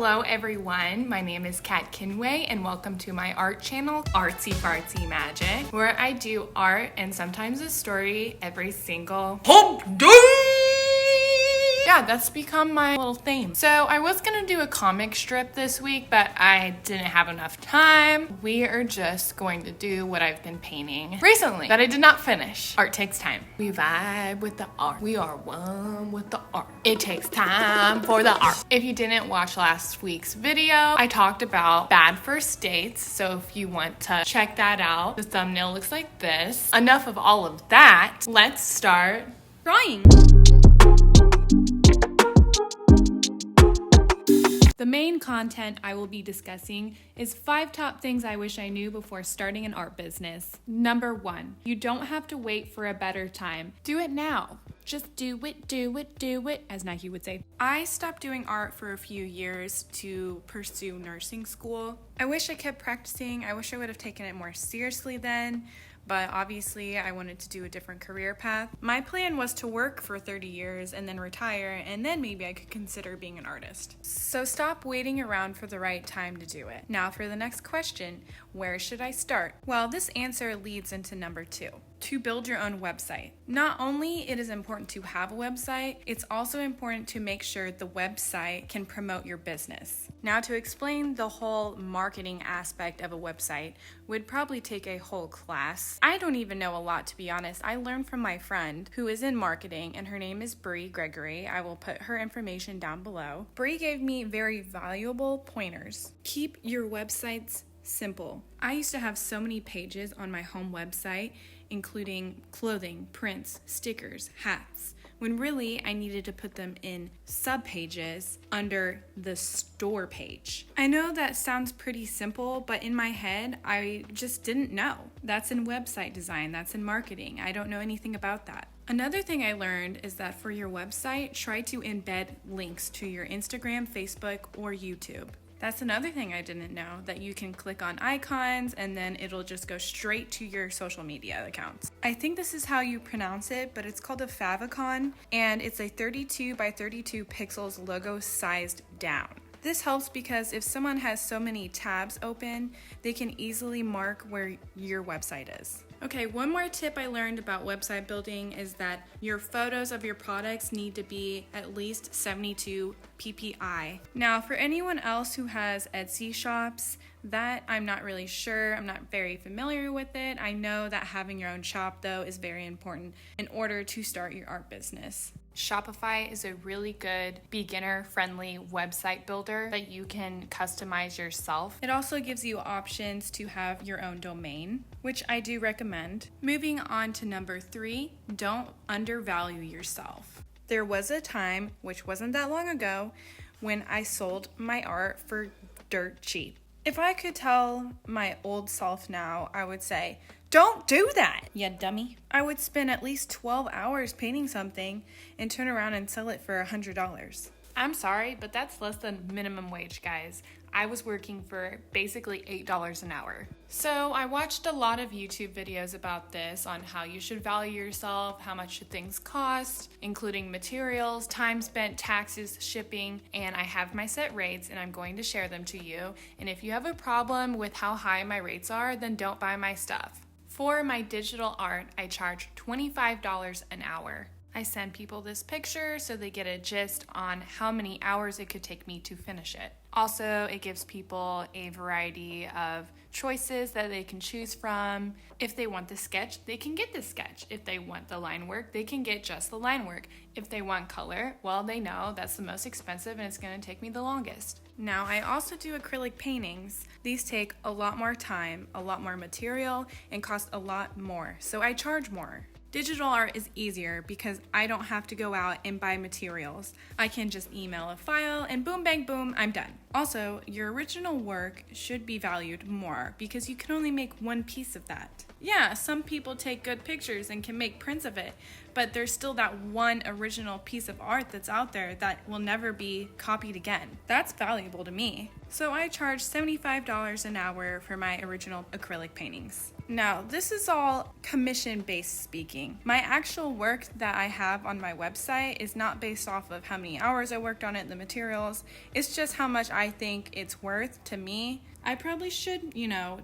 Hello everyone, my name is Kat Kinway and welcome to my art channel, Artsy Fartsy Magic, where I do art and sometimes a story every single hump day! Yeah, that's become my little theme. So I was gonna do a comic strip this week, but I didn't have enough time. We are just going to do what I've been painting recently that I did not finish. Art takes time. We vibe with the art. We are one with the art. It takes time for the art. If you didn't watch last week's video, I talked about bad first dates. So if you want to check that out, the thumbnail looks like this. Enough of all of that. Let's start drawing. The main content I will be discussing is 5 top things I wish I knew before starting an art business. Number 1, you don't have to wait for a better time. Do it now. Just do it, as Nike would say. I stopped doing art for a few years to pursue nursing school. I wish I kept practicing. I wish I would have taken it more seriously then. But obviously I wanted to do a different career path. My plan was to work for 30 years and then retire, and then maybe I could consider being an artist. So stop waiting around for the right time to do it. Now for the next question, where should I start? Well, this answer leads into number 2. To build your own website. Not only it is important to have a website, it's also important to make sure the website can promote your business. Now to explain the whole marketing aspect of a website would probably take a whole class. I don't even know a lot, to be honest. I learned from my friend who is in marketing, and her name is Bree Gregory. I will put her information down below. Bree gave me very valuable pointers. Keep your websites simple. I used to have so many pages on my home website, including clothing, prints, stickers, hats, when really I needed to put them in subpages under the store page. I know that sounds pretty simple, but in my head, I just didn't know. That's in website design, that's in marketing. I don't know anything about that. Another thing I learned is that for your website, try to embed links to your Instagram, Facebook, or YouTube. That's another thing I didn't know, that you can click on icons and then it'll just go straight to your social media accounts. I think this is how you pronounce it, but it's called a favicon, and it's a 32 by 32 pixels logo sized down. This helps because if someone has so many tabs open, they can easily mark where your website is. Okay, one more tip I learned about website building is that your photos of your products need to be at least 72 ppi. Now, for anyone else who has Etsy shops, that I'm not really sure. I'm not very familiar with it. I know that having your own shop, though, is very important in order to start your art business. Shopify is a really good beginner-friendly website builder that you can customize yourself. It also gives you options to have your own domain, which I do recommend. Moving on to number 3, don't undervalue yourself. There was a time, which wasn't that long ago, when I sold my art for dirt cheap. If I could tell my old self now, I would say, don't do that, you dummy. I would spend at least 12 hours painting something and turn around and sell it for $100. I'm sorry, but that's less than minimum wage, guys. I was working for basically $8 an hour. So I watched a lot of YouTube videos about this on how you should value yourself, how much should things cost, including materials, time spent, taxes, shipping, and I have my set rates and I'm going to share them to you. And if you have a problem with how high my rates are, then don't buy my stuff. For my digital art, I charge $25 an hour. I send people this picture so they get a gist on how many hours it could take me to finish it. Also, it gives people a variety of choices that they can choose from. If they want the sketch, they can get the sketch. If they want the line work, they can get just the line work. If they want color, well, they know that's the most expensive and it's going to take me the longest. Now, I also do acrylic paintings. These take a lot more time, a lot more material, and cost a lot more, so I charge more. Digital art is easier because I don't have to go out and buy materials. I can just email a file and boom, bang, boom, I'm done. Also, your original work should be valued more because you can only make one piece of that. Yeah, some people take good pictures and can make prints of it, but there's still that one original piece of art that's out there that will never be copied again. That's valuable to me. So I charge $75 an hour for my original acrylic paintings. Now, this is all commission-based speaking. My actual work that I have on my website is not based off of how many hours I worked on it, the materials. It's just how much I think it's worth to me. I probably should,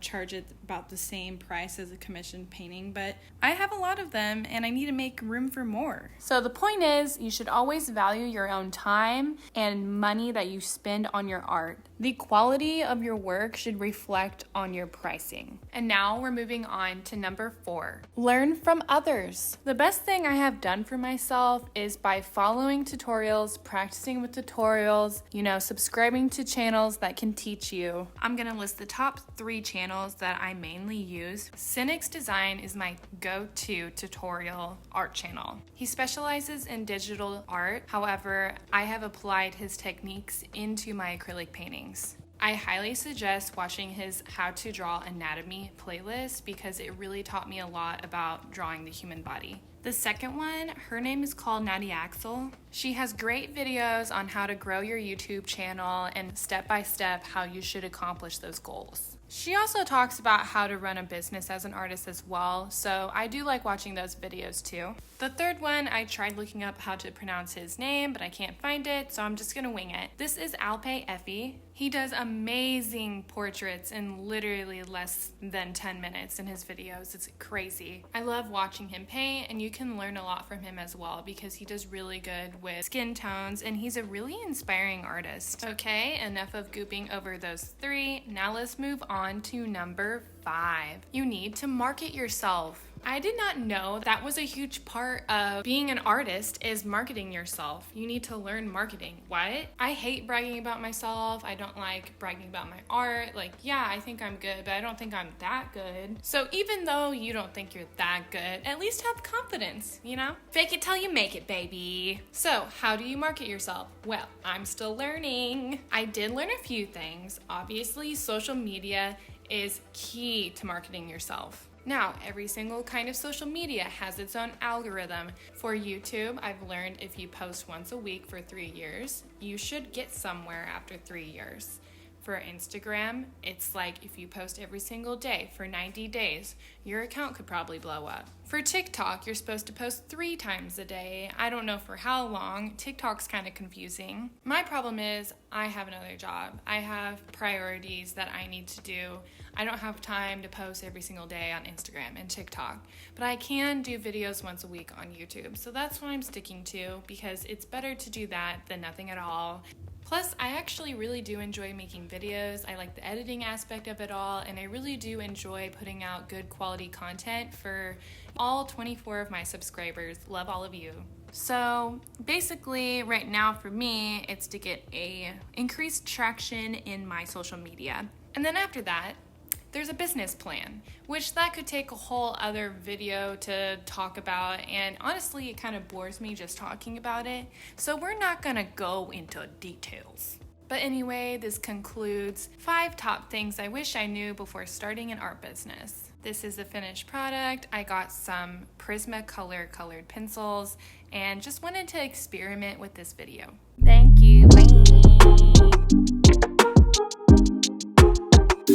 charge it about the same price as a commissioned painting, but I have a lot of them and I need to make room for more. So the point is, you should always value your own time and money that you spend on your art. The quality of your work should reflect on your pricing. And now we're moving on to number 4. Learn from others. The best thing I have done for myself is by following tutorials, practicing with tutorials, subscribing to channels that can teach you. I'm going to list the top 3 channels that I mainly use. Cynic's Design is my go-to tutorial art channel. He specializes in digital art. However, I have applied his techniques into my acrylic paintings. I highly suggest watching his How to Draw Anatomy playlist because it really taught me a lot about drawing the human body. The second one, her name is called Natty Axel. She has great videos on how to grow your YouTube channel and step-by-step how you should accomplish those goals. She also talks about how to run a business as an artist as well, so I do like watching those videos too. The third one, I tried looking up how to pronounce his name, but I can't find it, so I'm just gonna wing it. This is Alpe Effie. He does amazing portraits in literally less than 10 minutes in his videos. It's crazy. I love watching him paint, and you can learn a lot from him as well because he does really good with skin tones, and he's a really inspiring artist. Okay, enough of gooping over those 3. Now let's move on to number 5. You need to market yourself. I did not know that was a huge part of being an artist is marketing yourself. You need to learn marketing. What? I hate bragging about myself. I don't like bragging about my art. Yeah, I think I'm good, but I don't think I'm that good. So even though you don't think you're that good, at least have confidence, Fake it till you make it, baby. So how do you market yourself? Well, I'm still learning. I did learn a few things. Obviously, social media is key to marketing yourself. Now, every single kind of social media has its own algorithm. For YouTube, I've learned if you post once a week for 3 years, you should get somewhere after 3 years. For Instagram, it's like if you post every single day for 90 days, your account could probably blow up. For TikTok, you're supposed to post 3 times a day. I don't know for how long. TikTok's kind of confusing. My problem is I have another job. I have priorities that I need to do. I don't have time to post every single day on Instagram and TikTok, but I can do videos once a week on YouTube. So that's what I'm sticking to because it's better to do that than nothing at all. Plus, I actually really do enjoy making videos. I like the editing aspect of it all, and I really do enjoy putting out good quality content for all 24 of my subscribers. Love all of you. So basically, right now for me, it's to get a increased traction in my social media. And then after that, there's a business plan, which that could take a whole other video to talk about, and honestly, it kind of bores me just talking about it, so we're not gonna go into details. But anyway, this concludes 5 top things I wish I knew before starting an art business. This is the finished product. I got some Prismacolor colored pencils and just wanted to experiment with this video. Thank you, bye!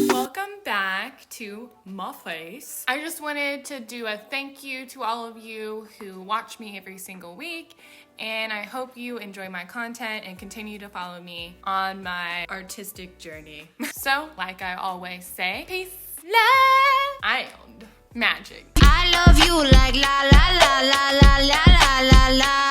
Welcome back to my face. I just wanted to do a thank you to all of you who watch me every single week, and I hope you enjoy my content and continue to follow me on my artistic journey. So, like I always say, peace, love, and magic. I love you like la la la la la la la la la.